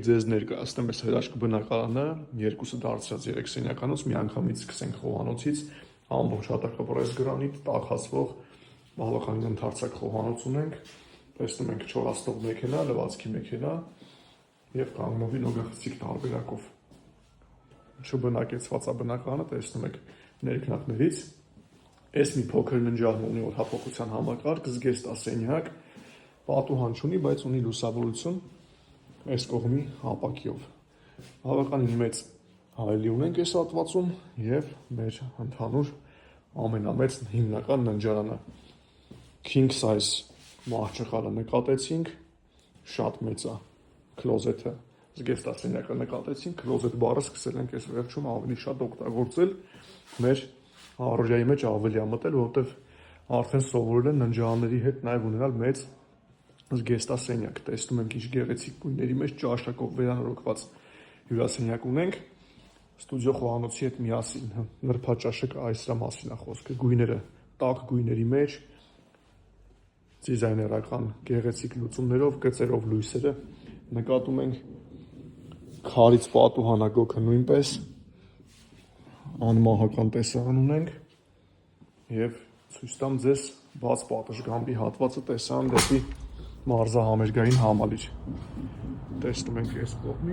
Ձեզ ներկայացնեմ այս հրաշք բնակարանը, երկուսը դարձրած 3 սենյականոց, միանգամից սկսենք խոհանոցից, ամբողջ հատակը վրես գրանիտ, տաքացվող բավականին ընդարձակ խոհանոց ունենք, տեսնում ենք չորացնող մեքենա, լվացքի մեքենա և կանգնովի լոգախցիկ տարբերակով։ Չբնակեցված է բնակարանը, տեսնում եք ներքնակներից, այս մի փոքր ննջարան ունի հատողության համակարգ, զգեստասենյակ, պատուհան չունի, բայց ունի լուսավորություն այս կողմի ապակիով։ Բավականին մեծ հայելի ունենք այս հատվածում և մեր ընդհանուր ամենամեծ հիմնական ննջարանը։ King size մահճղալը նկատեցինք, շատ մեծ է, քլոզեթը, զգեստասենյակը նկատեցինք, քլոզեթ բառը սկսել ենք այս վերջում ավելի շատ օգտագործել, մեր առօրյայի մեջ ավելի է մտել, որովհետև արդեն սովորել են ննջարանների հետ նաև ունենալ մեծ զգեստասենյակ, տեսնում ենք ինչ գեղեցիկ գույների մեջ ճաշակով վերանորոգված հյուրասենյակ ունենք, ստուդիո խոհանոցի հետ միասին, նրբաճաշակ այս դրա մասին է խոսքը, գույները տաք գույների մեջ, դիզայներական գեղեցիկ լուծումներով, գծերով լույսերը նկատում ենք, քարից պատուհանագոգը նույնպես, անմահական տեսարան ունենք և ցույց տամ ձեզ բաց պատշգամբի հատվածը տեսարան դեպի մարզահամերգային համալիր, տեսնում ենք այս կողմի